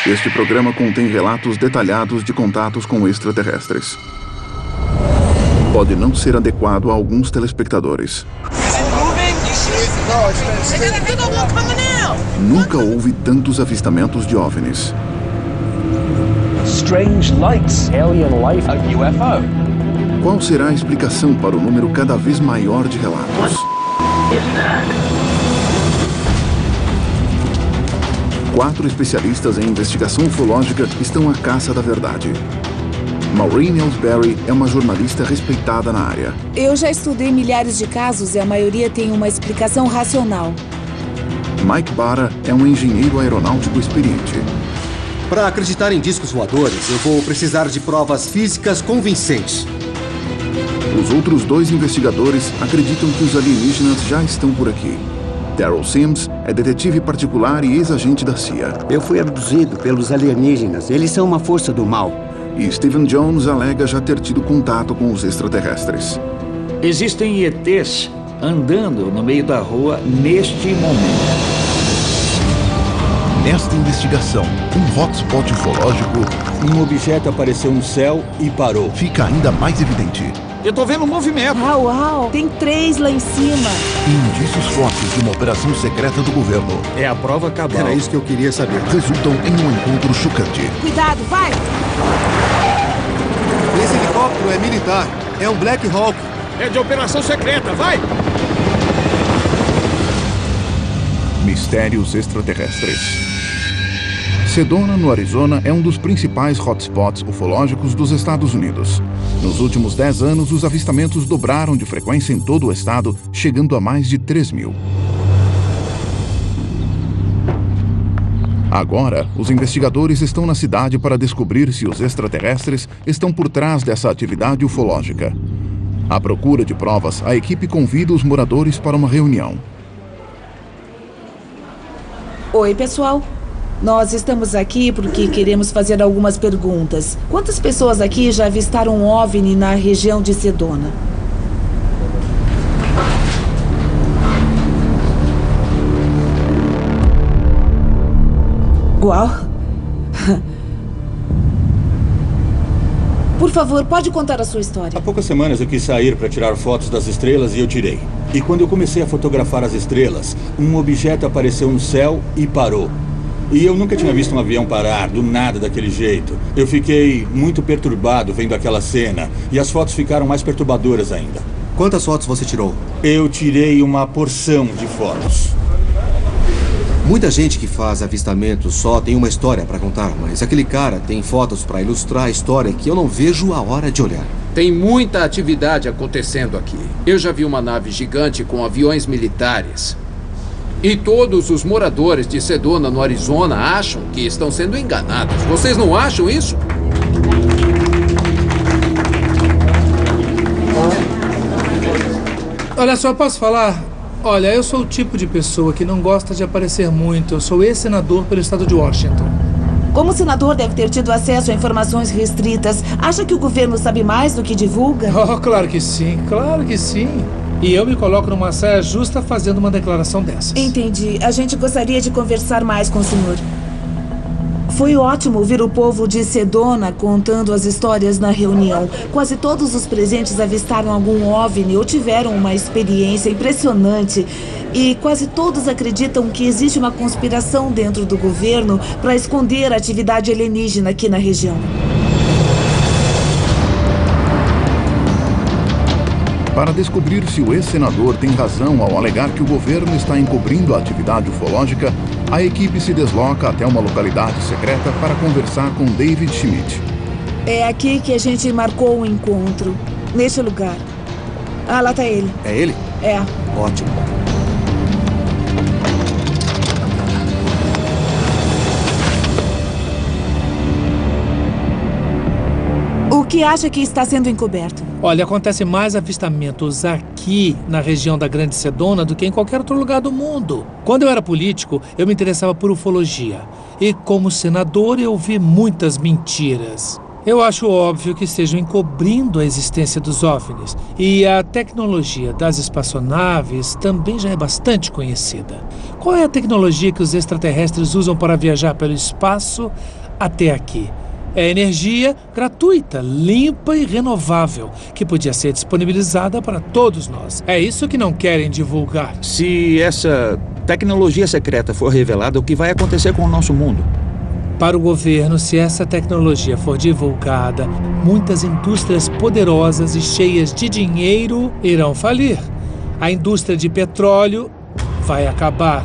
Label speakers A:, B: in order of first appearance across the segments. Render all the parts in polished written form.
A: Este programa contém relatos detalhados de contatos com extraterrestres. Pode não ser adequado a alguns telespectadores. Nunca houve tantos avistamentos de OVNIs.
B: Strange lights, alien life, a UFO.
A: Qual será a explicação para o número cada vez maior de relatos? Quatro especialistas em investigação ufológica estão à caça da verdade. Maureen Ellsbury é uma jornalista respeitada na área.
C: Eu já estudei milhares de casos e a maioria tem uma explicação racional.
A: Mike Barra é um engenheiro aeronáutico experiente.
D: Para acreditar em discos voadores, eu vou precisar de provas físicas convincentes.
A: Os outros dois investigadores acreditam que os alienígenas já estão por aqui. Daryl Sims é detetive particular e ex-agente da CIA.
E: Eu fui abduzido pelos alienígenas. Eles são uma força do mal.
A: E Stephen Jones alega já ter tido contato com os extraterrestres.
F: Existem ETs andando no meio da rua neste momento.
G: Nesta investigação, um hotspot ufológico...
H: Um objeto apareceu no céu e parou.
G: Fica ainda mais evidente.
F: Eu tô vendo um movimento.
C: Uau, tem 3 lá em cima.
G: E indícios fortes de uma operação secreta do governo.
F: É a prova cabal.
D: Era isso que eu queria saber.
G: Resultam em um encontro chocante.
C: Cuidado, vai!
D: Esse helicóptero é militar. É um Black Hawk.
F: É de operação secreta, vai!
A: Mistérios extraterrestres. Sedona, no Arizona, é um dos principais hotspots ufológicos dos Estados Unidos. Nos últimos 10 anos, os avistamentos dobraram de frequência em todo o estado, chegando a mais de 3.000. Agora, os investigadores estão na cidade para descobrir se os extraterrestres estão por trás dessa atividade ufológica. À procura de provas, a equipe convida os moradores para uma reunião.
C: Oi, pessoal. Nós estamos aqui porque queremos fazer algumas perguntas. Quantas pessoas aqui já avistaram um OVNI na região de Sedona? Uau! Por favor, pode contar a sua história.
H: Há poucas semanas eu quis sair para tirar fotos das estrelas e eu tirei. E quando eu comecei a fotografar as estrelas, um objeto apareceu no céu e parou. E eu nunca tinha visto um avião parar, do nada, daquele jeito. Eu fiquei muito perturbado vendo aquela cena. E as fotos ficaram mais perturbadoras ainda.
D: Quantas fotos você tirou?
H: Eu tirei uma porção de fotos.
D: Muita gente que faz avistamentos só tem uma história para contar, mas aquele cara tem fotos para ilustrar a história que eu não vejo a hora de olhar.
I: Tem muita atividade acontecendo aqui. Eu já vi uma nave gigante com aviões militares. E todos os moradores de Sedona, no Arizona, acham que estão sendo enganados. Vocês não acham isso?
J: Olha só, posso falar? Olha, eu sou o tipo de pessoa que não gosta de aparecer muito. Eu sou ex-senador pelo estado de Washington.
C: Como senador deve ter tido acesso a informações restritas, acha que o governo sabe mais do que divulga?
J: Oh, claro que sim, claro que sim. E eu me coloco numa saia justa fazendo uma declaração dessas.
C: Entendi. A gente gostaria de conversar mais com o senhor. Foi ótimo ouvir o povo de Sedona contando as histórias na reunião. Quase todos os presentes avistaram algum OVNI ou tiveram uma experiência impressionante. E quase todos acreditam que existe uma conspiração dentro do governo para esconder a atividade alienígena aqui na região.
A: Para descobrir se o ex-senador tem razão ao alegar que o governo está encobrindo a atividade ufológica, a equipe se desloca até uma localidade secreta para conversar com David Schmidt.
C: É aqui que a gente marcou o encontro, neste lugar. Ah, lá tá ele.
D: É ele?
C: É.
D: Ótimo.
C: O que acha que está sendo encoberto?
J: Olha, acontece mais avistamentos aqui na região da Grande Sedona do que em qualquer outro lugar do mundo. Quando eu era político, eu me interessava por ufologia. E como senador, eu vi muitas mentiras. Eu acho óbvio que estejam encobrindo a existência dos OVNIs. E a tecnologia das espaçonaves também já é bastante conhecida. Qual é a tecnologia que os extraterrestres usam para viajar pelo espaço até aqui? É energia gratuita, limpa e renovável, que podia ser disponibilizada para todos nós. É isso que não querem divulgar.
F: Se essa tecnologia secreta for revelada, o que vai acontecer com o nosso mundo?
J: Para o governo, se essa tecnologia for divulgada, muitas indústrias poderosas e cheias de dinheiro irão falir. A indústria de petróleo vai acabar.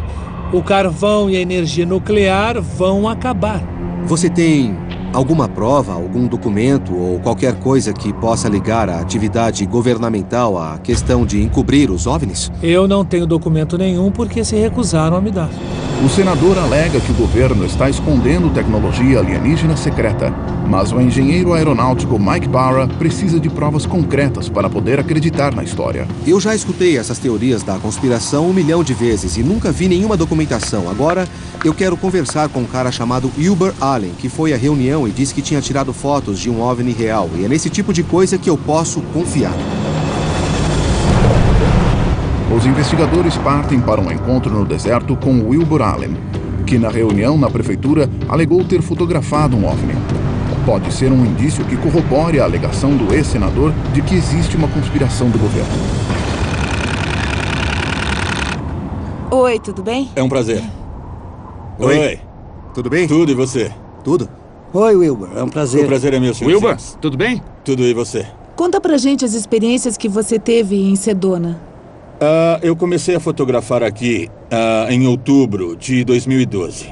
J: O carvão e a energia nuclear vão acabar.
D: Você tem alguma prova, algum documento ou qualquer coisa que possa ligar a atividade governamental à questão de encobrir os OVNIs?
J: Eu não tenho documento nenhum porque se recusaram a me dar.
A: O senador alega que o governo está escondendo tecnologia alienígena secreta, mas o engenheiro aeronáutico Mike Barra precisa de provas concretas para poder acreditar na história.
D: Eu já escutei essas teorias da conspiração 1 milhão de vezes e nunca vi nenhuma documentação. Agora, eu quero conversar com um cara chamado Wilbur Allen, que foi à reunião e disse que tinha tirado fotos de um OVNI real. E é nesse tipo de coisa que eu posso confiar.
A: Os investigadores partem para um encontro no deserto com Wilbur Allen, que na reunião na prefeitura alegou ter fotografado um OVNI. Pode ser um indício que corrobore a alegação do ex-senador de que existe uma conspiração do governo.
C: Oi, tudo bem?
H: É um prazer.
D: Oi. Tudo bem?
H: Tudo, e você?
D: Tudo.
E: Oi, Wilbur. É um prazer.
H: O prazer é meu, Sr.
F: Wilbur,
H: Sims.
F: tudo bem?
H: Tudo, e você?
C: Conta pra gente as experiências que você teve em Sedona.
H: Eu comecei a fotografar aqui em outubro de 2012.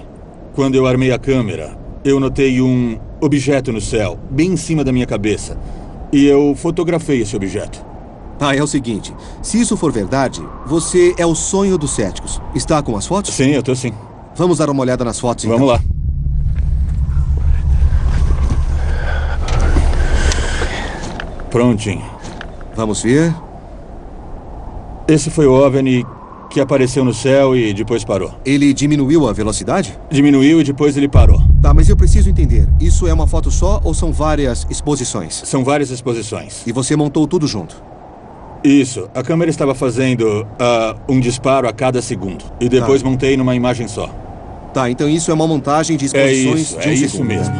H: Quando eu armei a câmera, eu notei um objeto no céu, bem em cima da minha cabeça. E eu fotografei esse objeto.
D: É o seguinte, se isso for verdade, você é o sonho dos céticos. Está com as fotos?
H: Sim, eu tô sim.
D: Vamos dar uma olhada nas fotos, então.
H: Vamos lá. Prontinho.
D: Vamos ver.
H: Esse foi o OVNI que apareceu no céu e depois parou.
D: Ele diminuiu a velocidade?
H: Diminuiu e depois ele parou.
D: Tá, mas eu preciso entender. Isso é uma foto só ou são várias exposições?
H: São várias exposições.
D: E você montou tudo junto?
H: Isso. A câmera estava fazendo um disparo a cada segundo. E depois montei numa imagem só.
D: Tá, então isso é uma montagem de exposições de um segundo.
H: É isso mesmo.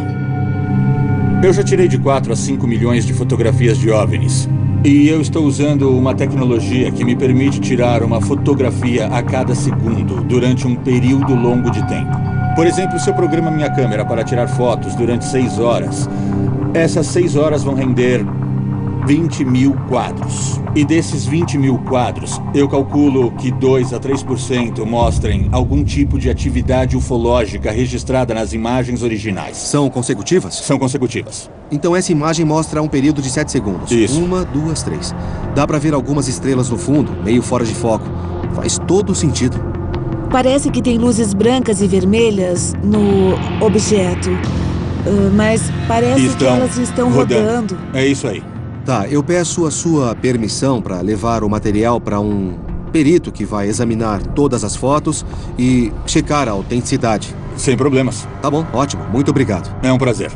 H: Eu já tirei de 4 a 5 milhões de fotografias de OVNIs. E eu estou usando uma tecnologia que me permite tirar uma fotografia a cada segundo durante um período longo de tempo. Por exemplo, se eu programo minha câmera para tirar fotos durante 6 horas, essas 6 horas vão render 20 mil quadros. E desses 20 mil quadros, eu calculo que 2 a 3% mostrem algum tipo de atividade ufológica registrada nas imagens originais.
D: São consecutivas?
H: São consecutivas.
D: Então essa imagem mostra um período de 7 segundos.
H: Isso.
D: 1, 2, 3. Dá pra ver algumas estrelas no fundo, meio fora de foco. Faz todo sentido.
C: Parece que tem luzes brancas e vermelhas no objeto. Mas parece que elas estão rodando.
H: É isso aí.
D: Tá, eu peço a sua permissão para levar o material para um perito que vai examinar todas as fotos e checar a autenticidade.
H: Sem problemas.
D: Tá bom, ótimo. Muito obrigado.
H: É um prazer.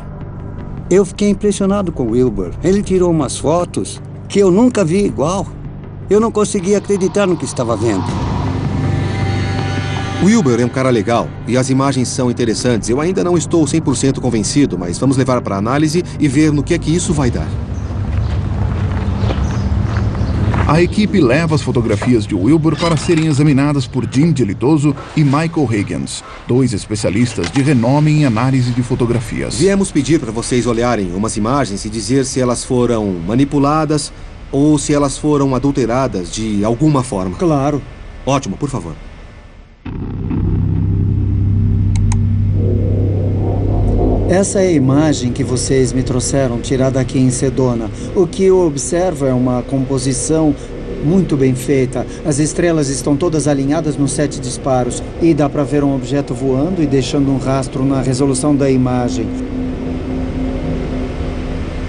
E: Eu fiquei impressionado com o Wilbur. Ele tirou umas fotos que eu nunca vi igual. Eu não conseguia acreditar no que estava vendo.
D: O Wilbur é um cara legal e as imagens são interessantes. Eu ainda não estou 100% convencido, mas vamos levar para análise e ver no que é que isso vai dar.
A: A equipe leva as fotografias de Wilbur para serem examinadas por Jim Dilitoso e Michael Higgins, 2 especialistas de renome em análise de fotografias.
D: Viemos pedir para vocês olharem umas imagens e dizer se elas foram manipuladas ou se elas foram adulteradas de alguma forma.
E: Claro.
D: Ótimo, por favor.
E: Essa é a imagem que vocês me trouxeram, tirada aqui em Sedona. O que eu observo é uma composição muito bem feita. As estrelas estão todas alinhadas nos 7 disparos. E dá para ver um objeto voando e deixando um rastro na resolução da imagem.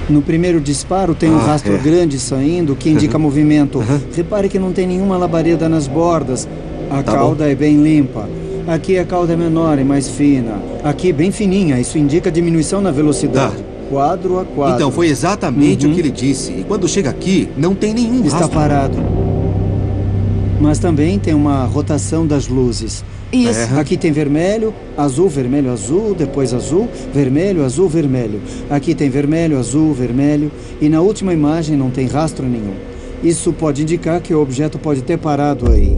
E: No primeiro disparo tem um rastro grande saindo que indica movimento. Repare que não tem nenhuma labareda nas bordas. A cauda é bem limpa. Aqui a cauda é menor e mais fina. Aqui bem fininha, isso indica diminuição na velocidade. quadro a quadro.
D: Então, foi exatamente o que ele disse. E quando chega aqui, não tem nenhum
E: Está
D: rastro.
E: parado. Mas também tem uma rotação das luzes.
C: Isso.
E: Aqui tem vermelho, azul, depois azul, vermelho. Aqui tem vermelho, azul, vermelho. E na última imagem não tem rastro nenhum. Isso pode indicar que o objeto pode ter parado aí.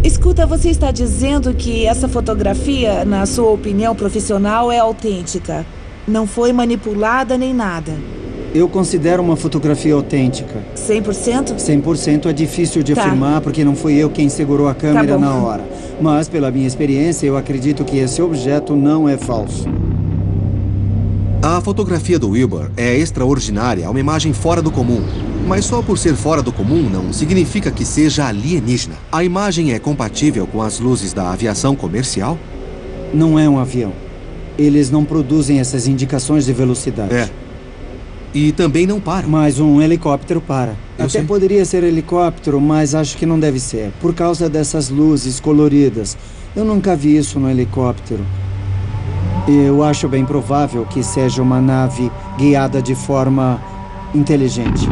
C: Escuta, você está dizendo que essa fotografia, na sua opinião profissional, é autêntica. Não foi manipulada nem nada.
E: Eu considero uma fotografia autêntica.
C: 100%?
E: 100% é difícil de afirmar porque não fui eu quem segurou a câmera na hora. Mas, pela minha experiência, eu acredito que esse objeto não é falso.
D: A fotografia do Wilbur é extraordinária, é uma imagem fora do comum. Mas só por ser fora do comum não significa que seja alienígena. A imagem é compatível com as luzes da aviação comercial?
E: Não é um avião. Eles não produzem essas indicações de velocidade.
D: É. E também não para.
E: Mas um helicóptero para. Até poderia ser helicóptero, mas acho que não deve ser. Por causa dessas luzes coloridas. Eu nunca vi isso no helicóptero. Eu acho bem provável que seja uma nave guiada de forma inteligente.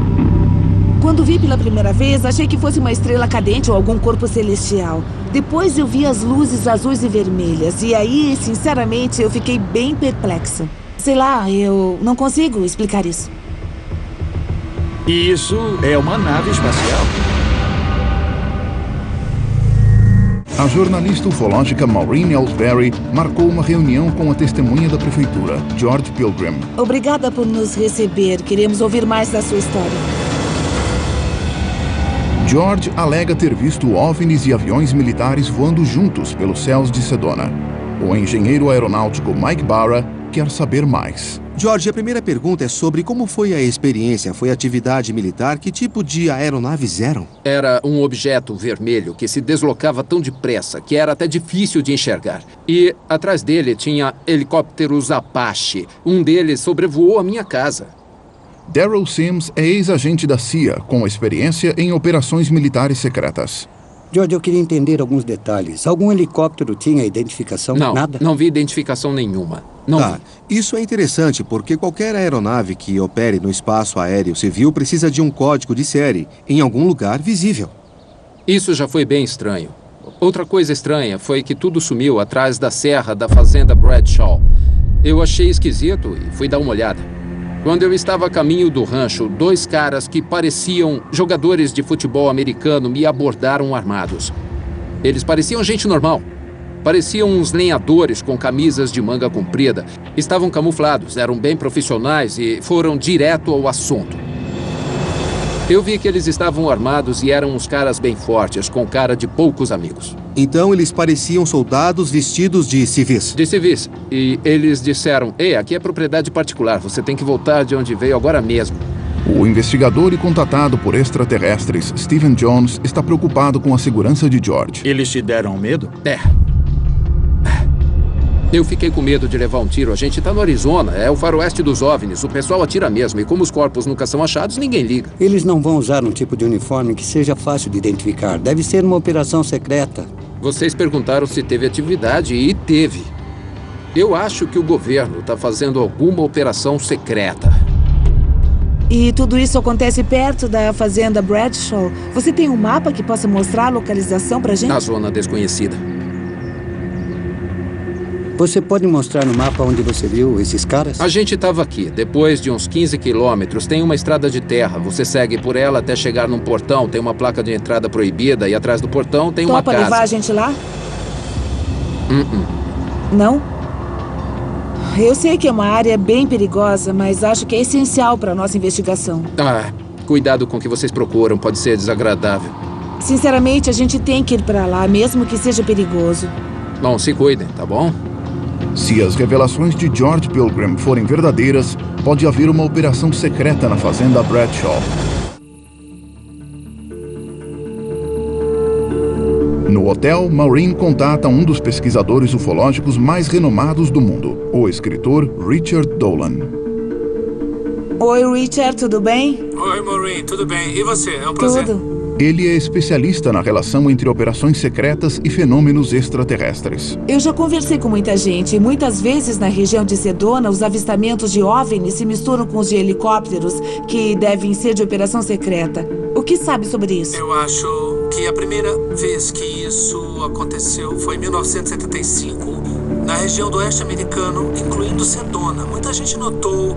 C: Quando vi pela primeira vez, achei que fosse uma estrela cadente ou algum corpo celestial. Depois eu vi as luzes azuis e vermelhas. E aí, sinceramente, eu fiquei bem perplexa. Sei lá, eu não consigo explicar isso.
F: E isso é uma nave espacial?
A: A jornalista ufológica Maureen Ellsbury marcou uma reunião com a testemunha da prefeitura, George Pilgrim.
C: Obrigada por nos receber. Queremos ouvir mais da sua história.
A: George alega ter visto OVNIs e aviões militares voando juntos pelos céus de Sedona. O engenheiro aeronáutico Mike Barra quer saber mais.
D: George, a primeira pergunta é sobre como foi a experiência. Foi atividade militar? Que tipo de aeronaves eram?
I: Era um objeto vermelho que se deslocava tão depressa que era até difícil de enxergar. E atrás dele tinha helicópteros Apache. Um deles sobrevoou a minha casa.
A: Daryl Sims é ex-agente da CIA, com experiência em operações militares secretas.
K: George, eu queria entender alguns detalhes. Algum helicóptero tinha identificação?
I: Não,
K: nada?
I: Não vi identificação nenhuma. Não vi.
D: Isso é interessante porque qualquer aeronave que opere no espaço aéreo civil precisa de um código de série em algum lugar visível.
I: Isso já foi bem estranho. Outra coisa estranha foi que tudo sumiu atrás da serra da fazenda Bradshaw. Eu achei esquisito e fui dar uma olhada. Quando eu estava a caminho do rancho, 2 caras que pareciam jogadores de futebol americano me abordaram armados. Eles pareciam gente normal. Pareciam uns lenhadores com camisas de manga comprida. Estavam camuflados, eram bem profissionais e foram direto ao assunto. Eu vi que eles estavam armados e eram uns caras bem fortes, com cara de poucos amigos.
D: Então eles pareciam soldados vestidos de civis?
I: De civis. E eles disseram, ei, aqui é propriedade particular, você tem que voltar de onde veio agora mesmo.
A: O investigador e contatado por extraterrestres, Stephen Jones, está preocupado com a segurança de George.
F: Eles te deram medo?
I: É. Eu fiquei com medo de levar um tiro. A gente tá no Arizona, é o faroeste dos OVNIs. O pessoal atira mesmo, e como os corpos nunca são achados, ninguém liga.
K: Eles não vão usar um tipo de uniforme que seja fácil de identificar. Deve ser uma operação secreta.
I: Vocês perguntaram se teve atividade, e teve. Eu acho que o governo tá fazendo alguma operação secreta.
C: E tudo isso acontece perto da fazenda Bradshaw. Você tem um mapa que possa mostrar a localização pra gente?
I: Na zona desconhecida.
K: Você pode mostrar no mapa onde você viu esses caras?
I: A gente estava aqui. Depois de uns 15 quilômetros, tem uma estrada de terra. Você segue por ela até chegar num portão. Tem uma placa de entrada proibida e atrás do portão tem uma casa.
C: Topa levar a gente lá? Não? Eu sei que é uma área bem perigosa, mas acho que é essencial para a nossa investigação.
I: Cuidado com o que vocês procuram. Pode ser desagradável.
C: Sinceramente, a gente tem que ir para lá, mesmo que seja perigoso.
I: Bom, se cuidem, tá bom?
A: Se as revelações de George Pilgrim forem verdadeiras, pode haver uma operação secreta na fazenda Bradshaw. No hotel, Maureen contata um dos pesquisadores ufológicos mais renomados do mundo, o escritor Richard Dolan.
C: Oi, Richard, tudo bem?
L: Oi, Maureen, tudo bem? E você? É um prazer.
C: Tudo.
A: Ele é especialista na relação entre operações secretas e fenômenos extraterrestres.
C: Eu já conversei com muita gente e muitas vezes na região de Sedona, os avistamentos de OVNIs se misturam com os de helicópteros que devem ser de operação secreta. O que sabe sobre isso?
J: Eu acho que a primeira vez que isso aconteceu foi em 1975, na região do oeste americano, incluindo Sedona. Muita gente notou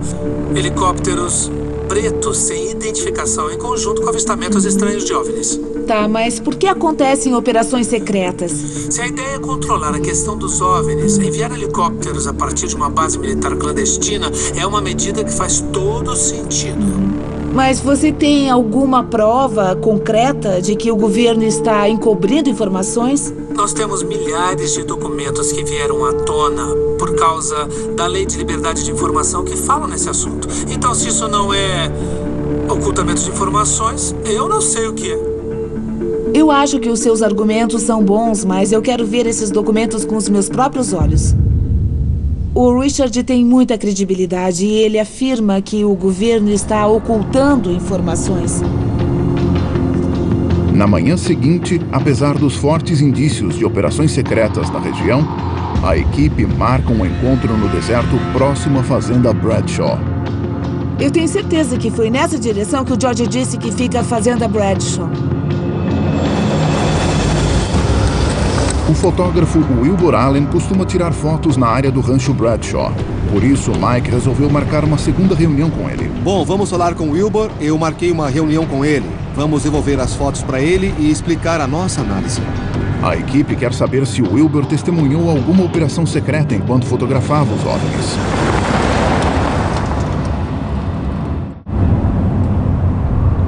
J: helicópteros pretos sem identificação em conjunto com avistamentos estranhos de OVNIs.
C: Tá, mas por que acontecem operações secretas?
J: Se a ideia é controlar a questão dos OVNIs, enviar helicópteros a partir de uma base militar clandestina é uma medida que faz todo sentido.
C: Mas você tem alguma prova concreta de que o governo está encobrindo informações?
J: Nós temos milhares de documentos que vieram à tona por causa da Lei de Liberdade de Informação que falam nesse assunto. Então, se isso não é ocultamento de informações, eu não sei o que é.
C: Eu acho que os seus argumentos são bons, mas eu quero ver esses documentos com os meus próprios olhos. O Richard tem muita credibilidade e ele afirma que o governo está ocultando informações.
A: Na manhã seguinte, apesar dos fortes indícios de operações secretas na região, a equipe marca um encontro no deserto próximo à fazenda Bradshaw.
C: Eu tenho certeza que foi nessa direção que o George disse que fica a fazenda Bradshaw.
A: O fotógrafo Wilbur Allen costuma tirar fotos na área do rancho Bradshaw. Por isso, Mike resolveu marcar uma segunda reunião com ele.
D: Bom, vamos falar com o Wilbur. Eu marquei uma reunião com ele. Vamos devolver as fotos para ele e explicar a nossa análise.
A: A equipe quer saber se o Wilbur testemunhou alguma operação secreta enquanto fotografava os OVNIs.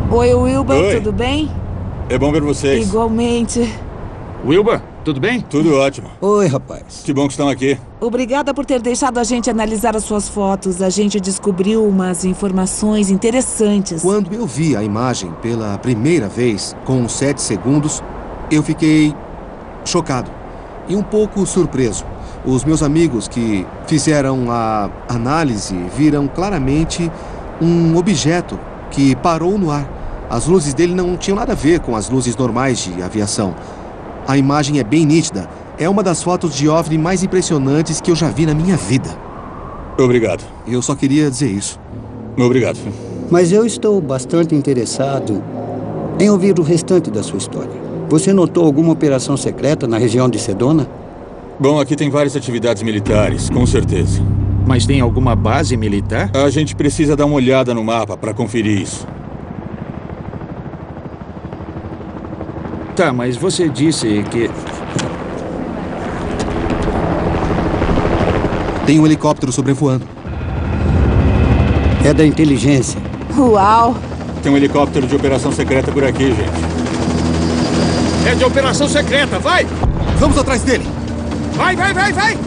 C: Oi, Wilbur,
H: Oi.
C: tudo bem?
H: É bom ver vocês.
C: Igualmente.
F: Wilbur, tudo bem?
H: Tudo ótimo.
K: Oi, rapaz.
H: Que bom que estão aqui.
C: Obrigada por ter deixado a gente analisar as suas fotos. A gente descobriu umas informações interessantes.
D: Quando eu vi a imagem pela primeira vez, com 7 segundos, eu fiquei chocado e um pouco surpreso. Os meus amigos que fizeram a análise viram claramente um objeto que parou no ar. As luzes dele não tinham nada a ver com as luzes normais de aviação. A imagem é bem nítida. É uma das fotos de OVNI mais impressionantes que eu já vi na minha vida.
H: Obrigado.
D: Eu só queria dizer isso.
H: Obrigado.
K: Mas eu estou bastante interessado em ouvir o restante da sua história. Você notou alguma operação secreta na região de Sedona?
H: Bom, aqui tem várias atividades militares, com certeza.
F: Mas tem alguma base militar?
H: A gente precisa dar uma olhada no mapa para conferir isso.
F: Tá, mas você disse que...
D: Tem um helicóptero sobrevoando.
K: É da inteligência.
C: Uau!
H: Tem um helicóptero de operação secreta por aqui, gente.
I: É de operação secreta, vai!
D: Vamos atrás dele!
I: Vai, vai, vai, vai!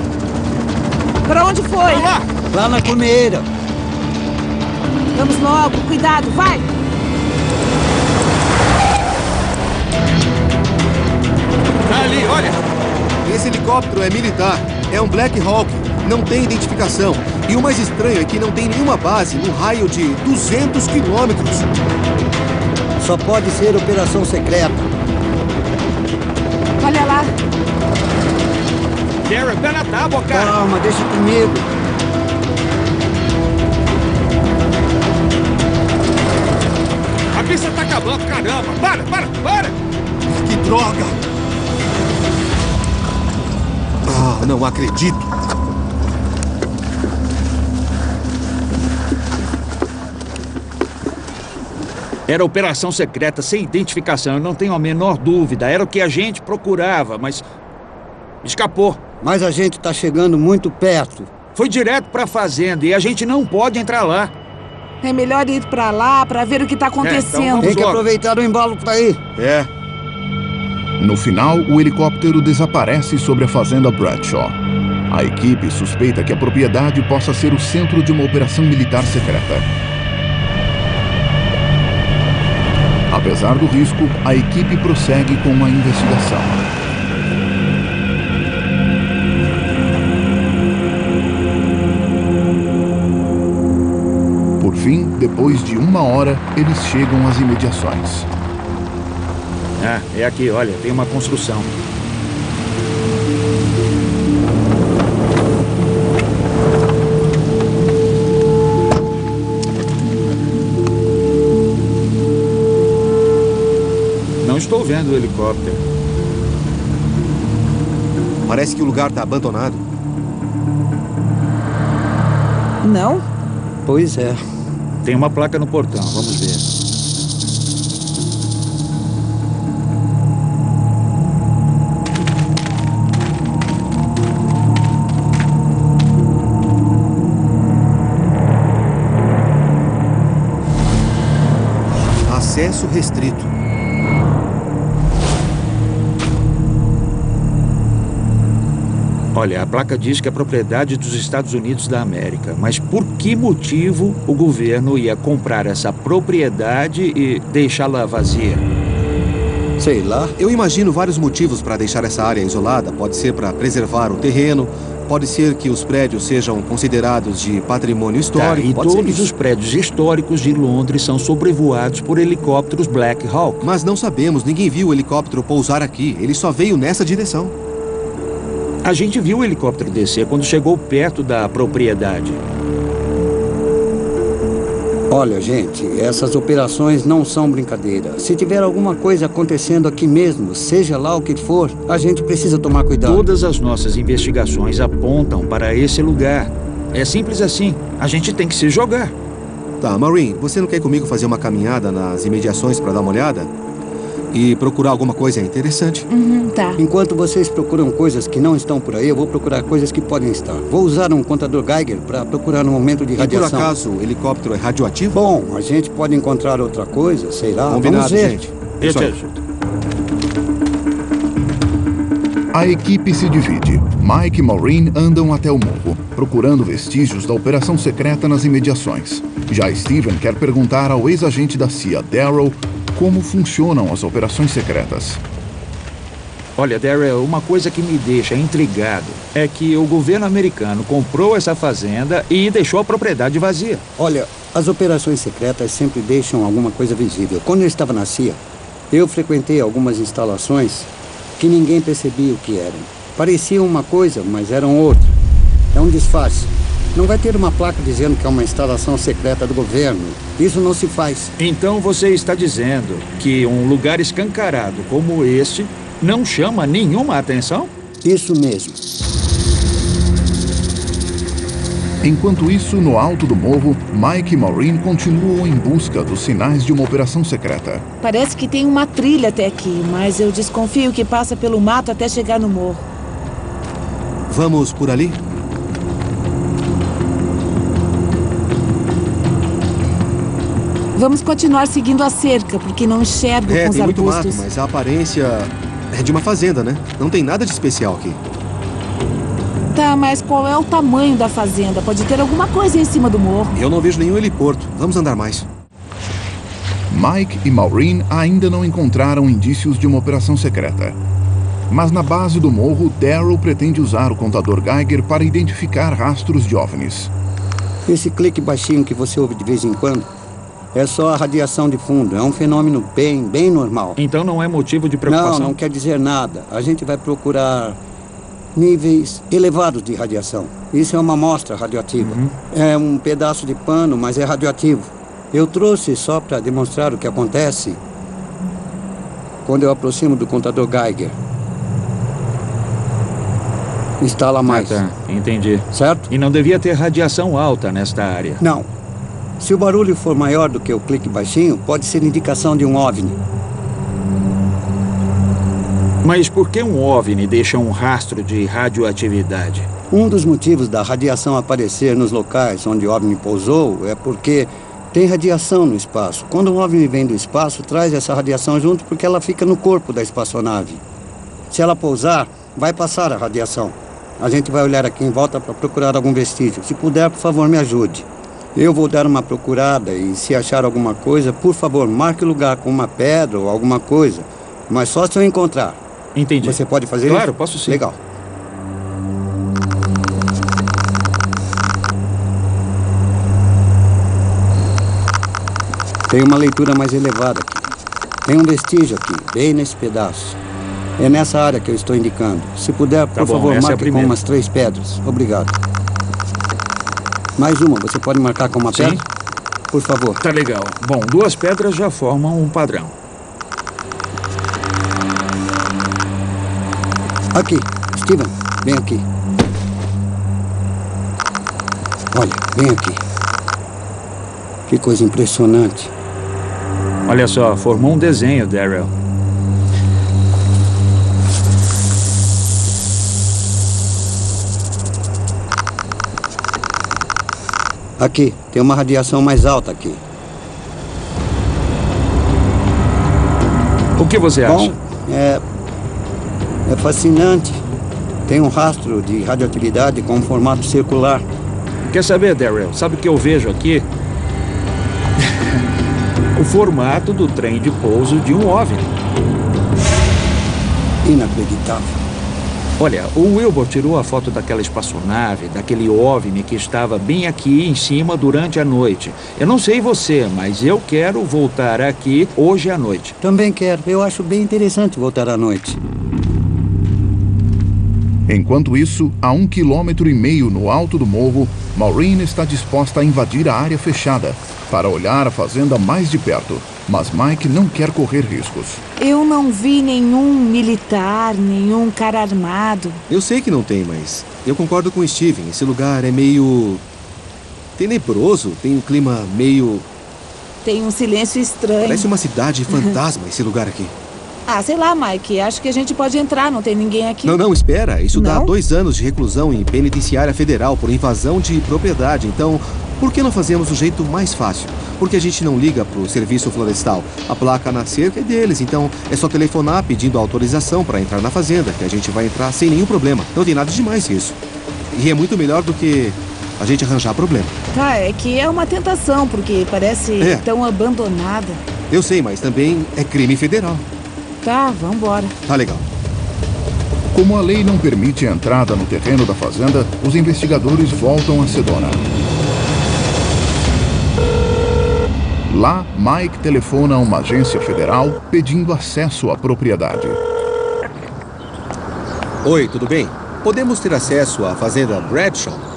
C: Pra onde foi?
I: Vai lá!
K: Lá na cumeira.
C: Vamos logo, cuidado, vai!
I: Tá ali, olha!
D: Esse helicóptero é militar. É um Black Hawk. Não tem identificação. E o mais estranho é que não tem nenhuma base no raio de 200 quilômetros.
K: Só pode ser operação secreta.
C: Olha lá!
I: Gary, pé na tábua, cara!
K: Calma, deixa comigo.
I: A pista tá acabando, caramba! Para!
D: Que droga! Ah, não acredito!
F: Era operação secreta, sem identificação, eu não tenho a menor dúvida. Era o que a gente procurava, mas... escapou.
K: Mas a gente tá chegando muito perto.
F: Foi direto pra fazenda e a gente não pode entrar lá.
C: É melhor ir pra lá pra ver o que tá acontecendo.
F: então
K: Tem que
F: logo.
K: aproveitar o embalo pra ir.
D: É.
A: No final, o helicóptero desaparece sobre a fazenda Bradshaw. A equipe suspeita que a propriedade possa ser o centro de uma operação militar secreta. Apesar do risco, a equipe prossegue com a investigação. Por fim, depois de 1 hora, eles chegam às imediações.
F: Ah, é aqui, olha, tem uma construção. Não estou vendo o helicóptero.
D: Parece que o lugar está abandonado.
C: Não?
K: Pois é.
F: Tem uma placa no portão, vamos ver.
D: Acesso restrito.
F: Olha, a placa diz que é propriedade dos Estados Unidos da América. Mas por que motivo o governo ia comprar essa propriedade e deixá-la vazia?
K: Sei lá.
D: Eu imagino vários motivos para deixar essa área isolada. Pode ser para preservar o terreno, pode ser que os prédios sejam considerados de patrimônio histórico.
F: E todos os prédios históricos de Londres são sobrevoados por helicópteros Black Hawk.
D: Mas não sabemos, ninguém viu o helicóptero pousar aqui. Ele só veio nessa direção.
F: A gente viu o helicóptero descer quando chegou perto da propriedade.
K: Olha, gente, essas operações não são brincadeira. Se tiver alguma coisa acontecendo aqui mesmo, seja lá o que for, a gente precisa tomar cuidado.
F: Todas as nossas investigações apontam para esse lugar. É simples assim. A gente tem que se jogar.
D: Tá, Maureen, você não quer ir comigo fazer uma caminhada nas imediações para dar uma olhada? E procurar alguma coisa interessante?
C: Tá.
K: Enquanto vocês procuram coisas que não estão por aí, eu vou procurar coisas que podem estar. Vou usar um contador Geiger para procurar no momento de radiação.
D: E por acaso o helicóptero é radioativo?
K: Bom, a gente pode encontrar outra coisa, sei lá.
D: Combinado,
K: vamos ver.
D: gente.
F: Eu te ajudo.
A: A equipe se divide. Mike e Maureen andam até o morro, procurando vestígios da operação secreta nas imediações. Já Steven quer perguntar ao ex-agente da CIA, Daryl, como funcionam as operações secretas.
F: Olha, Daryl, uma coisa que me deixa intrigado é que o governo americano comprou essa fazenda e deixou a propriedade vazia.
K: Olha, as operações secretas sempre deixam alguma coisa visível. Quando eu estava na CIA, eu frequentei algumas instalações que ninguém percebia o que eram. Pareciam uma coisa, mas eram outra. É um disfarce. Não vai ter uma placa dizendo que é uma instalação secreta do governo. Isso não se faz.
F: Então você está dizendo que um lugar escancarado como este não chama nenhuma atenção?
K: Isso mesmo.
A: Enquanto isso, no alto do morro, Mike e Maureen continuam em busca dos sinais de uma operação secreta.
C: Parece que tem uma trilha até aqui, mas eu desconfio que passa pelo mato até chegar no morro.
D: Vamos por ali?
C: Vamos continuar seguindo a cerca, porque não enxergo com os
D: tem muito mato,
C: arbustos.
D: mas a aparência é de uma fazenda, né? Não tem nada de especial aqui.
C: Tá, mas qual é o tamanho da fazenda? Pode ter alguma coisa em cima do morro.
D: Eu não vejo nenhum heliporto. Vamos andar mais.
A: Mike e Maureen ainda não encontraram indícios de uma operação secreta. Mas na base do morro, Daryl pretende usar o contador Geiger para identificar rastros de OVNIs.
K: Esse clique baixinho que você ouve de vez em quando é só a radiação de fundo. É um fenômeno bem normal.
F: Então não é motivo de preocupação?
K: Não quer dizer nada. A gente vai procurar níveis elevados de radiação. Isso é uma amostra radioativa. É um pedaço de pano, mas é radioativo. Eu trouxe só para demonstrar o que acontece quando eu aproximo do contador Geiger. Instala mais.
F: Tá, entendi.
K: Certo?
F: E não devia ter radiação alta nesta área?
K: Não. Se o barulho for maior do que o clique baixinho, pode ser indicação de um OVNI.
F: Mas por que um OVNI deixa um rastro de radioatividade?
K: Um dos motivos da radiação aparecer nos locais onde o OVNI pousou é porque tem radiação no espaço. Quando um OVNI vem do espaço, traz essa radiação junto porque ela fica no corpo da espaçonave. Se ela pousar, vai passar a radiação. A gente vai olhar aqui em volta para procurar algum vestígio. Se puder, por favor, me ajude. Eu vou dar uma procurada e se achar alguma coisa, por favor, marque o lugar com uma pedra ou alguma coisa. Mas só se eu encontrar.
F: Entendi.
K: Você pode fazer isso?
F: Claro, posso sim.
K: Legal. Tem uma leitura mais elevada aqui. Tem um vestígio aqui, bem nesse pedaço. É nessa área que eu estou indicando. Se puder, por favor, marque com umas 3 pedras. Obrigado. Mais uma, você pode marcar com uma pedra? Por favor.
F: Tá legal. Bom, 2 pedras já formam um padrão.
K: Aqui, Steven, vem aqui. Olha, vem aqui. Que coisa impressionante.
F: Olha só, formou um desenho, Daryl.
K: Aqui, tem uma radiação mais alta aqui.
F: O que você acha?
K: Bom, é fascinante. Tem um rastro de radioatividade com um formato circular.
F: Quer saber, Daryl? Sabe o que eu vejo aqui? O formato do trem de pouso de um OVNI.
K: Inacreditável.
F: Olha, o Wilbur tirou a foto daquela espaçonave, daquele OVNI que estava bem aqui em cima durante a noite. Eu não sei você, mas eu quero voltar aqui hoje à noite.
K: Também quero. Eu acho bem interessante voltar à noite.
A: Enquanto isso, a 1,5 km no alto do morro, Maureen está disposta a invadir a área fechada para olhar a fazenda mais de perto. Mas Mike não quer correr riscos.
C: Eu não vi nenhum militar, nenhum cara armado.
D: Eu sei que não tem, mas eu concordo com o Steven. Esse lugar é meio tenebroso, tem um clima meio...
C: Tem um silêncio estranho.
D: Parece uma cidade fantasma esse lugar aqui.
C: Ah, sei lá, Mike. Acho que a gente pode entrar, não tem ninguém aqui.
D: Não, espera. Isso dá
C: Não?
D: 2 anos de reclusão em penitenciária federal por invasão de propriedade. Então, por que não fazemos o jeito mais fácil? Porque a gente não liga pro serviço florestal. A placa na cerca é deles, então é só telefonar pedindo autorização para entrar na fazenda, que a gente vai entrar sem nenhum problema. Não tem nada demais isso. E é muito melhor do que a gente arranjar problema.
C: Tá, é que é uma tentação, porque parece tão abandonada.
D: Eu sei, mas também é crime federal.
C: Tá, vambora.
D: Tá legal.
A: Como a lei não permite a entrada no terreno da fazenda, os investigadores voltam a Sedona. Lá, Mike telefona a uma agência federal pedindo acesso à propriedade.
D: Oi, tudo bem? Podemos ter acesso à fazenda Bradshaw?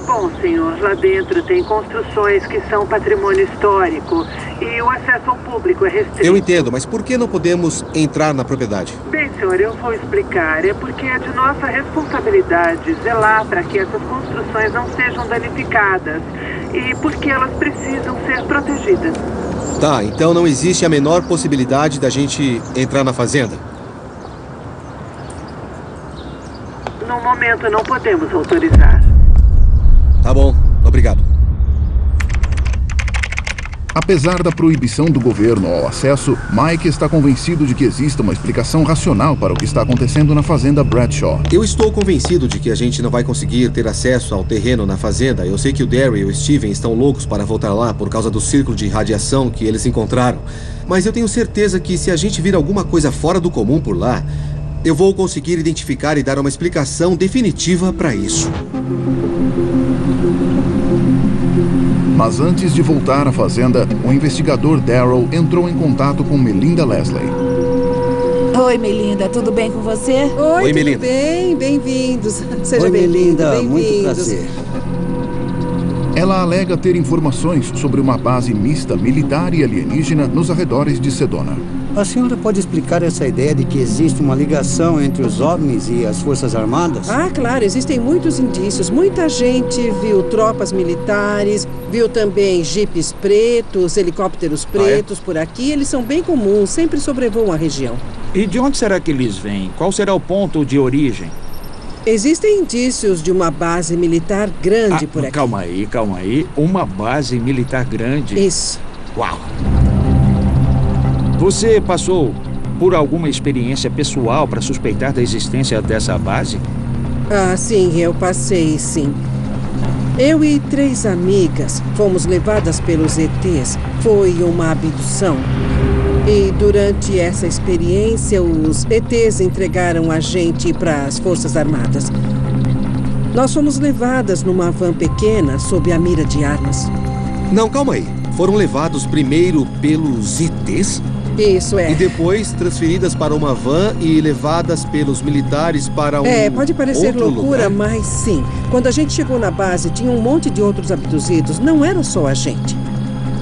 L: Bom, senhor, lá dentro tem construções que são patrimônio histórico e o acesso ao público é restrito.
D: Eu entendo, mas por que não podemos entrar na propriedade?
L: Bem, senhor, eu vou explicar. É porque é de nossa responsabilidade zelar para que essas construções não sejam danificadas e porque elas precisam ser protegidas.
D: Tá, então não existe a menor possibilidade da gente entrar na fazenda?
L: No momento não podemos autorizar.
D: Tá bom, obrigado.
A: Apesar da proibição do governo ao acesso, Mike está convencido de que exista uma explicação racional para o que está acontecendo na fazenda Bradshaw.
D: Eu estou convencido de que a gente não vai conseguir ter acesso ao terreno na fazenda. Eu sei que o Daryl e o Steven estão loucos para voltar lá por causa do círculo de radiação que eles encontraram. Mas eu tenho certeza que se a gente vir alguma coisa fora do comum por lá, eu vou conseguir identificar e dar uma explicação definitiva para isso.
A: Mas antes de voltar à fazenda, o investigador Daryl entrou em contato com Melinda Leslie.
C: Oi, Melinda, tudo bem com você?
D: Oi, Melinda.
M: Tudo bem? Bem-vindos. Seja
K: Oi,
M: bem-vindo,
K: Melinda, muito
M: bem-vindos.
K: prazer.
A: Ela alega ter informações sobre uma base mista militar e alienígena nos arredores de Sedona.
K: A senhora pode explicar essa ideia de que existe uma ligação entre os OVNIs e as Forças Armadas?
M: Ah, claro, existem muitos indícios. Muita gente viu tropas militares, viu também jipes pretos, helicópteros pretos por aqui. Eles são bem comuns, sempre sobrevoam a região.
F: E de onde será que eles vêm? Qual será o ponto de origem?
M: Existem indícios de uma base militar grande por aqui.
F: Calma aí. Uma base militar grande?
M: Isso.
F: Uau! Você passou por alguma experiência pessoal para suspeitar da existência dessa base?
M: Ah, sim, eu passei, sim. Eu e 3 amigas fomos levadas pelos ETs. Foi uma abdução. E durante essa experiência, os ETs entregaram a gente para as Forças Armadas. Nós fomos levadas numa van pequena sob a mira de armas.
D: Não, calma aí. Foram levados primeiro pelos ETs?
M: Isso é.
D: E depois transferidas para uma van e levadas pelos militares para
M: pode parecer
D: outro
M: loucura,
D: lugar?
M: mas sim. Quando a gente chegou na base, tinha um monte de outros abduzidos. Não era só a gente.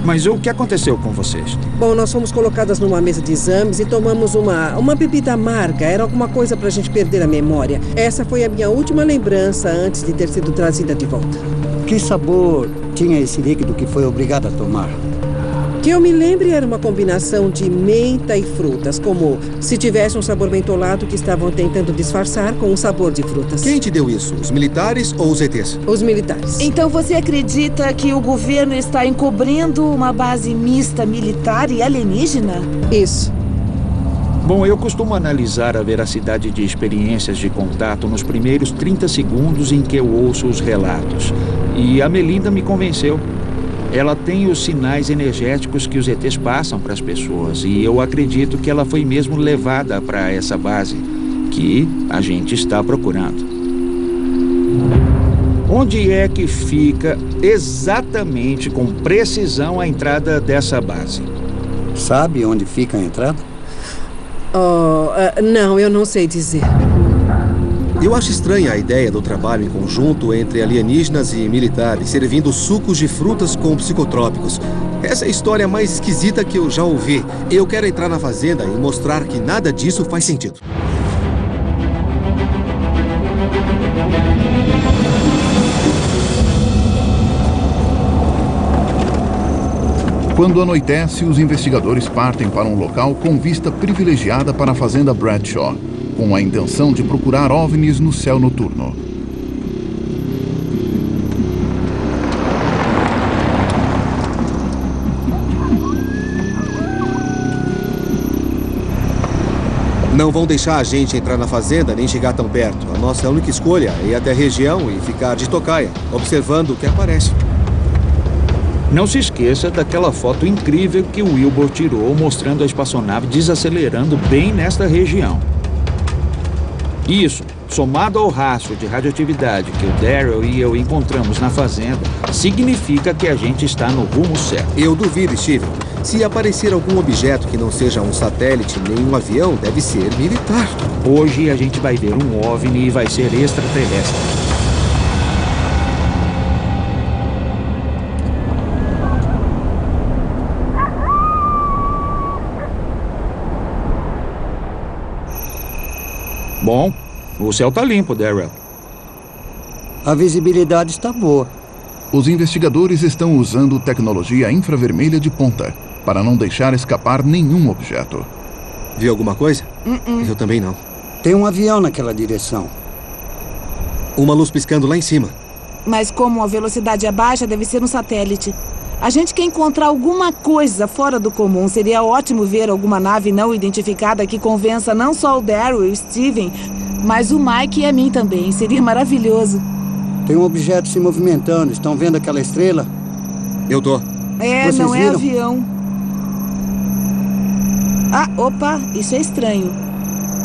F: Mas o que aconteceu com vocês?
M: Bom, nós fomos colocadas numa mesa de exames e tomamos uma bebida amarga. Era alguma coisa pra gente perder a memória. Essa foi a minha última lembrança antes de ter sido trazida de volta.
K: Que sabor tinha esse líquido que foi obrigado a tomar?
M: Que eu me lembre, era uma combinação de menta e frutas, como se tivesse um sabor mentolado que estavam tentando disfarçar com um sabor de frutas.
D: Quem te deu isso? Os militares ou os ETs?
M: Os militares.
C: Então você acredita que o governo está encobrindo uma base mista militar e alienígena?
M: Isso.
F: Bom, eu costumo analisar a veracidade de experiências de contato nos primeiros 30 segundos em que eu ouço os relatos. E a Melinda me convenceu. Ela tem os sinais energéticos que os ETs passam para as pessoas. E eu acredito que ela foi mesmo levada para essa base que a gente está procurando. Onde é que fica exatamente, com precisão, a entrada dessa base?
K: Sabe onde fica a entrada?
M: Não, eu não sei dizer.
D: Eu acho estranha a ideia do trabalho em conjunto entre alienígenas e militares, servindo sucos de frutas com psicotrópicos. Essa é a história mais esquisita que eu já ouvi. Eu quero entrar na fazenda e mostrar que nada disso faz sentido.
A: Quando anoitece, os investigadores partem para um local com vista privilegiada para a fazenda Bradshaw, com a intenção de procurar OVNIs no céu noturno.
D: Não vão deixar a gente entrar na fazenda nem chegar tão perto. A nossa única escolha é ir até a região e ficar de tocaia, observando o que aparece.
F: Não se esqueça daquela foto incrível que o Wilbur tirou mostrando a espaçonave desacelerando bem nesta região. Isso, somado ao rastro de radioatividade que o Daryl e eu encontramos na fazenda, significa que a gente está no rumo certo.
D: Eu duvido, Steven. Se aparecer algum objeto que não seja um satélite nem um avião, deve ser militar.
F: Hoje a gente vai ver um OVNI e vai ser extraterrestre. Bom, o céu tá limpo, Daryl.
K: A visibilidade está boa.
A: Os investigadores estão usando tecnologia infravermelha de ponta para não deixar escapar nenhum objeto.
D: Viu alguma coisa? Eu também não.
K: Tem um avião naquela direção.
D: Uma luz piscando lá em cima.
C: Mas como a velocidade é baixa, deve ser um satélite. A gente quer encontrar alguma coisa fora do comum. Seria ótimo ver alguma nave não identificada que convença não só o Daryl e o Steven, mas o Mike e a mim também. Seria maravilhoso.
K: Tem um objeto se movimentando. Estão vendo aquela estrela?
D: Eu tô.
K: Vocês
C: não
K: viram?
C: É avião. Opa, isso é estranho.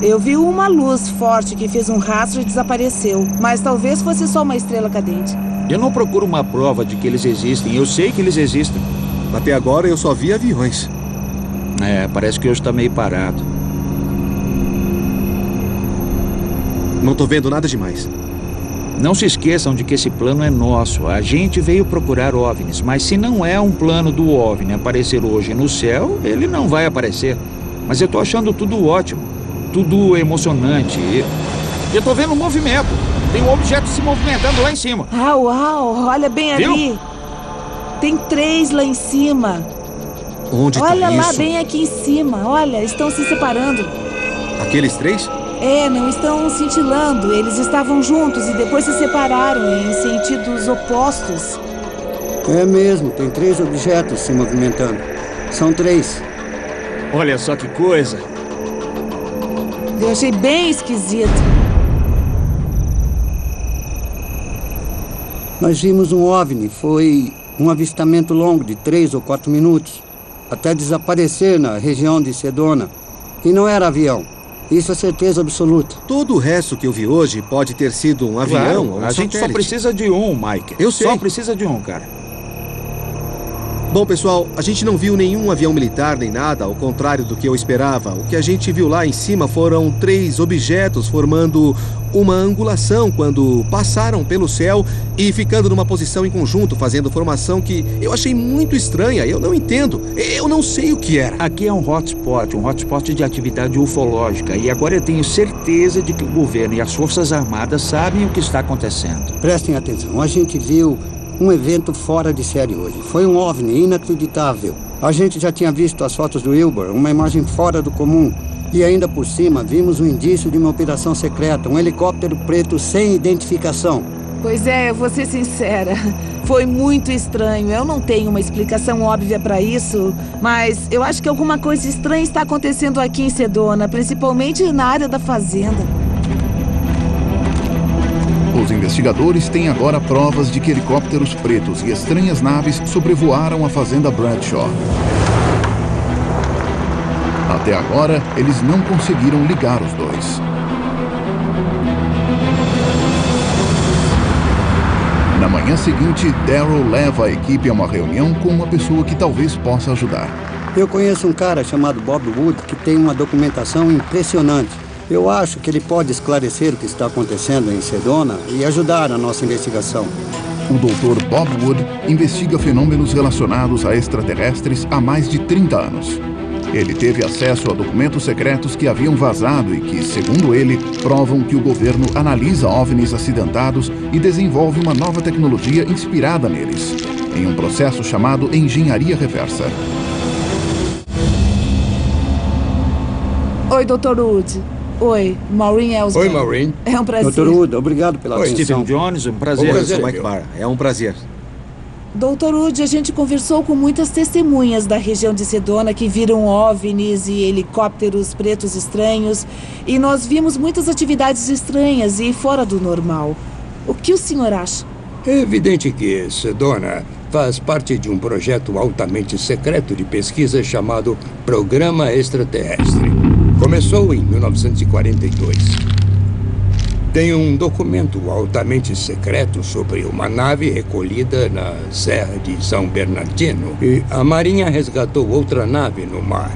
C: Eu vi uma luz forte que fez um rastro e desapareceu. Mas talvez fosse só uma estrela cadente.
F: Eu não procuro uma prova de que eles existem. Eu sei que eles existem.
D: Até agora eu só vi aviões.
F: Parece que hoje tá meio parado.
D: Não tô vendo nada demais.
F: Não se esqueçam de que esse plano é nosso. A gente veio procurar OVNIs, mas se não é um plano do OVNI aparecer hoje no céu, ele não vai aparecer. Mas eu tô achando tudo ótimo, tudo emocionante. Eu tô vendo um movimento. Tem um objeto se movimentando lá em cima.
C: Uau, olha bem ali. Tem 3 lá em cima.
D: Onde tá isso?
C: Olha lá, bem aqui em cima. Olha, estão se separando.
D: Aqueles 3?
C: Não estão cintilando. Eles estavam juntos e depois se separaram em sentidos opostos.
K: É mesmo, tem 3 objetos se movimentando. São 3.
F: Olha só que coisa.
C: Eu achei bem esquisito.
K: Nós vimos um OVNI. Foi um avistamento longo de 3 ou 4 minutos. Até desaparecer na região de Sedona. E não era avião. Isso é certeza absoluta.
D: Todo o resto que eu vi hoje pode ter sido um avião ou um
F: satélite. A gente só precisa de um, Mike.
D: Eu sei.
F: Só precisa de um, cara.
D: Bom, pessoal, a gente não viu nenhum avião militar nem nada, ao contrário do que eu esperava. O que a gente viu lá em cima foram 3 objetos formando uma angulação quando passaram pelo céu e ficando numa posição em conjunto, fazendo formação que eu achei muito estranha. Eu não entendo. Eu não sei o que era.
F: Aqui é um hotspot de atividade ufológica. E agora eu tenho certeza de que o governo e as Forças Armadas sabem o que está acontecendo.
K: Prestem atenção, a gente viu um evento fora de série hoje. Foi um OVNI inacreditável. A gente já tinha visto as fotos do Wilbur, uma imagem fora do comum. E ainda por cima, vimos um indício de uma operação secreta, um helicóptero preto sem identificação.
C: Pois é, eu vou ser sincera. Foi muito estranho. Eu não tenho uma explicação óbvia para isso, mas eu acho que alguma coisa estranha está acontecendo aqui em Sedona, principalmente na área da fazenda.
A: Os investigadores têm agora provas de que helicópteros pretos e estranhas naves sobrevoaram a fazenda Bradshaw. Até agora, eles não conseguiram ligar os dois. Na manhã seguinte, Darryl leva a equipe a uma reunião com uma pessoa que talvez possa ajudar.
K: Eu conheço um cara chamado Bob Wood que tem uma documentação impressionante. Eu acho que ele pode esclarecer o que está acontecendo em Sedona e ajudar a nossa investigação.
A: O Dr. Bob Wood investiga fenômenos relacionados a extraterrestres há mais de 30 anos. Ele teve acesso a documentos secretos que haviam vazado e que, segundo ele, provam que o governo analisa OVNIs acidentados e desenvolve uma nova tecnologia inspirada neles, em um processo chamado engenharia reversa.
C: Oi, Dr. Wood. Oi, Maureen Ellsworth.
I: Oi, Maureen.
C: É um prazer.
K: Dr. Wood, obrigado pela atenção.
F: Stephen Jones, um prazer.
D: Eu sou Mike Barr. É um prazer.
C: Dr. Wood, a gente conversou com muitas testemunhas da região de Sedona que viram OVNIs e helicópteros pretos estranhos. E nós vimos muitas atividades estranhas e fora do normal. O que o senhor acha?
N: É evidente que Sedona faz parte de um projeto altamente secreto de pesquisa chamado Programa Extraterrestre. Começou em 1942. Tem um documento altamente secreto sobre uma nave recolhida na Serra de São Bernardino. E a Marinha resgatou outra nave no mar.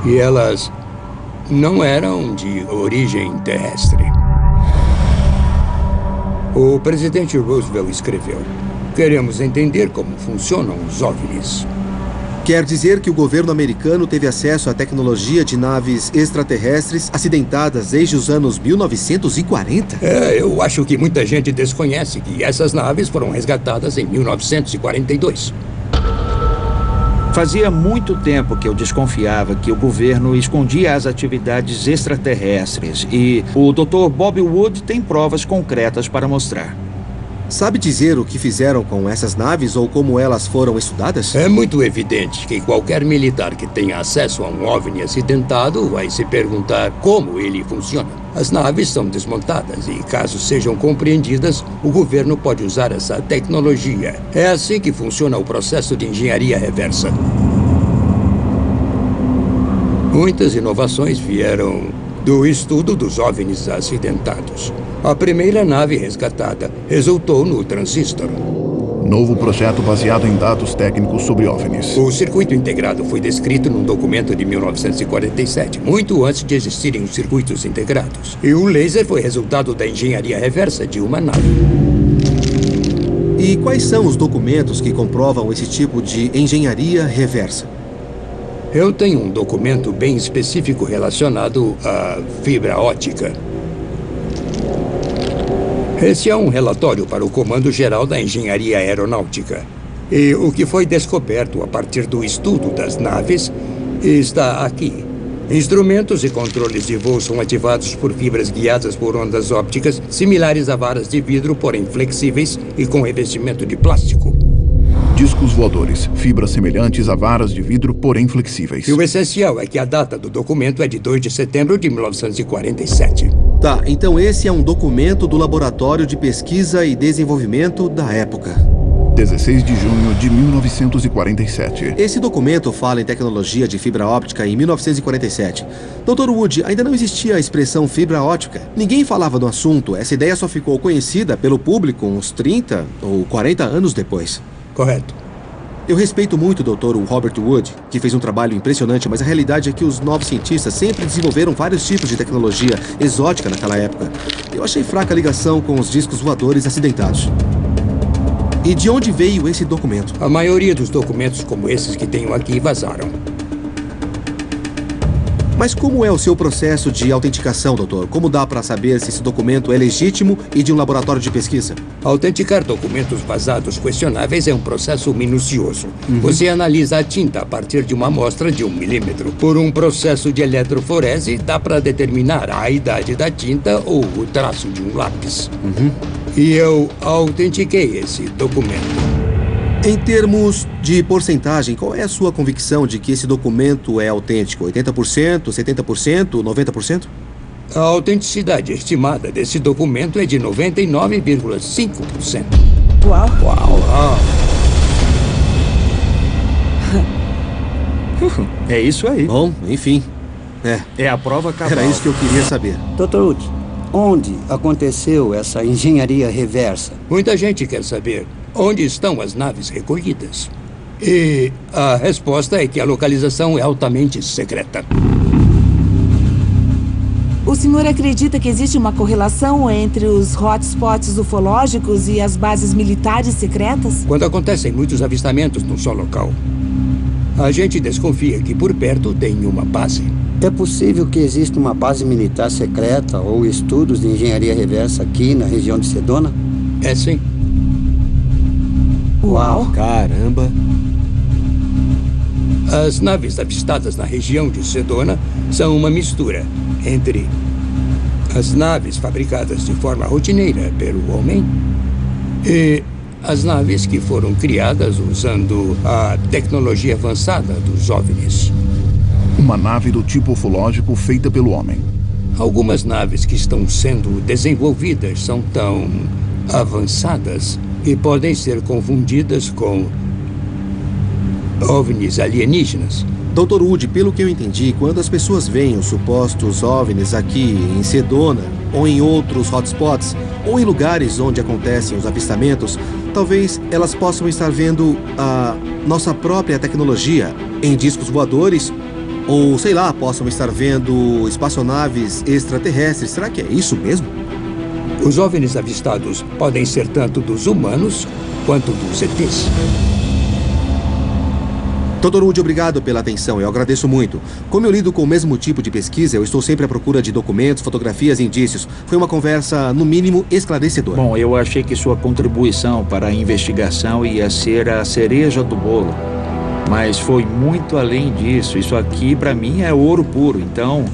N: E elas não eram de origem terrestre. O presidente Roosevelt escreveu: "Queremos entender como funcionam os OVNIs."
D: Quer dizer que o governo americano teve acesso à tecnologia de naves extraterrestres acidentadas desde os anos 1940?
N: Eu acho que muita gente desconhece que essas naves foram resgatadas em 1942.
F: Fazia muito tempo que eu desconfiava que o governo escondia as atividades extraterrestres e o Dr. Bob Wood tem provas concretas para mostrar.
D: Sabe dizer o que fizeram com essas naves ou como elas foram estudadas?
N: É muito evidente que qualquer militar que tenha acesso a um OVNI acidentado vai se perguntar como ele funciona. As naves são desmontadas e, caso sejam compreendidas, o governo pode usar essa tecnologia. É assim que funciona o processo de engenharia reversa. Muitas inovações vieram do estudo dos OVNIs acidentados. A primeira nave resgatada resultou no transistor.
A: Novo projeto baseado em dados técnicos sobre OVNIs.
N: O circuito integrado foi descrito num documento de 1947, muito antes de existirem os circuitos integrados. E o laser foi resultado da engenharia reversa de uma nave.
D: E quais são os documentos que comprovam esse tipo de engenharia reversa?
N: Eu tenho um documento bem específico relacionado à fibra óptica. Esse é um relatório para o Comando Geral da Engenharia Aeronáutica. E o que foi descoberto a partir do estudo das naves está aqui. Instrumentos e controles de voo são ativados por fibras guiadas por ondas ópticas similares a varas de vidro, porém flexíveis e com revestimento de plástico.
A: Discos voadores, fibras semelhantes a varas de vidro, porém flexíveis.
N: E o essencial é que a data do documento é de 2 de setembro de 1947.
D: Tá, então esse é um documento do Laboratório de Pesquisa e Desenvolvimento da época.
A: 16 de junho de 1947.
D: Esse documento fala em tecnologia de fibra óptica em 1947. Dr. Wood, ainda não existia a expressão fibra óptica. Ninguém falava do assunto. Essa ideia só ficou conhecida pelo público uns 30 ou 40 anos depois.
N: Correto.
D: Eu respeito muito o Dr. Robert Wood, que fez um trabalho impressionante, mas a realidade é que os novos cientistas sempre desenvolveram vários tipos de tecnologia exótica naquela época. Eu achei fraca a ligação com os discos voadores acidentados. E de onde veio esse documento?
N: A maioria dos documentos como esses que tenho aqui vazaram.
D: Mas como é o seu processo de autenticação, doutor? Como dá para saber se esse documento é legítimo e de um laboratório de pesquisa?
N: Autenticar documentos vazados questionáveis é um processo minucioso. Você analisa a tinta a partir de uma amostra de 1 milímetro. Por um processo de eletroforese, dá para determinar a idade da tinta ou o traço de um lápis. E eu autentiquei esse documento.
D: Em termos de porcentagem, qual é a sua convicção de que esse documento é autêntico? 80%, 70%, 90%?
N: A autenticidade estimada desse documento é de 99,5%.
C: Uau!
N: Uau!
F: É isso aí.
D: Bom, enfim.
F: É a prova cabal.
D: Era isso que eu queria saber.
K: Dr. Wood, onde aconteceu essa engenharia reversa?
N: Muita gente quer saber onde estão as naves recolhidas. E a resposta é que a localização é altamente secreta.
C: O senhor acredita que existe uma correlação entre os hotspots ufológicos e as bases militares secretas?
N: Quando acontecem muitos avistamentos num só local, a gente desconfia que por perto tem uma base.
K: É possível que exista uma base militar secreta ou estudos de engenharia reversa aqui na região de Sedona?
N: É sim.
C: Uau!
D: Caramba!
N: As naves avistadas na região de Sedona são uma mistura entre as naves fabricadas de forma rotineira pelo homem e as naves que foram criadas usando a tecnologia avançada dos OVNIs.
A: Uma nave do tipo ufológico feita pelo homem.
N: Algumas naves que estão sendo desenvolvidas são tão avançadas e podem ser confundidas com OVNIs alienígenas.
D: Dr. Wood, pelo que eu entendi, quando as pessoas veem os supostos OVNIs aqui em Sedona, ou em outros hotspots, ou em lugares onde acontecem os avistamentos, talvez elas possam estar vendo a nossa própria tecnologia em discos voadores, ou, sei lá, possam estar vendo espaçonaves extraterrestres. Será que é isso mesmo?
N: Os OVNIs avistados podem ser tanto dos humanos quanto dos ETs.
D: Dr. Wood, obrigado pela atenção, eu agradeço muito. Como eu lido com o mesmo tipo de pesquisa, eu estou sempre à procura de documentos, fotografias e indícios. Foi uma conversa, no mínimo, esclarecedora.
F: Bom, eu achei que sua contribuição para a investigação ia ser a cereja do bolo. Mas foi muito além disso. Isso aqui, para mim, é ouro puro. Então,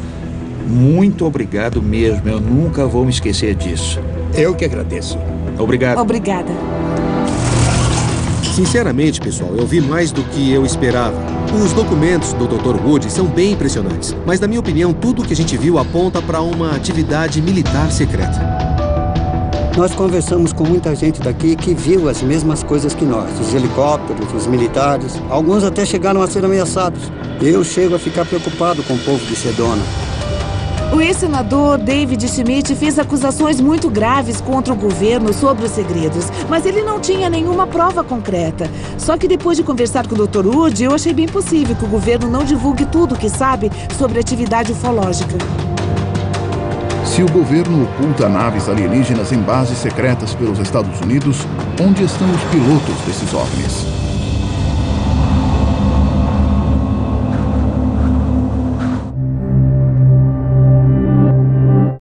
F: muito obrigado mesmo. Eu nunca vou me esquecer disso.
N: Eu que agradeço.
F: Obrigado.
C: Obrigada.
D: Sinceramente, pessoal, eu vi mais do que eu esperava. Os documentos do Dr. Wood são bem impressionantes, mas, na minha opinião, tudo o que a gente viu aponta para uma atividade militar secreta.
K: Nós conversamos com muita gente daqui que viu as mesmas coisas que nós. Os helicópteros, os militares. Alguns até chegaram a ser ameaçados. Eu chego a ficar preocupado com o povo de Sedona.
C: O ex-senador David Schmidt fez acusações muito graves contra o governo sobre os segredos, mas ele não tinha nenhuma prova concreta. Só que depois de conversar com o Dr. Wood, eu achei bem possível que o governo não divulgue tudo o que sabe sobre atividade ufológica.
A: Se o governo oculta naves alienígenas em bases secretas pelos Estados Unidos, onde estão os pilotos desses OVNIs?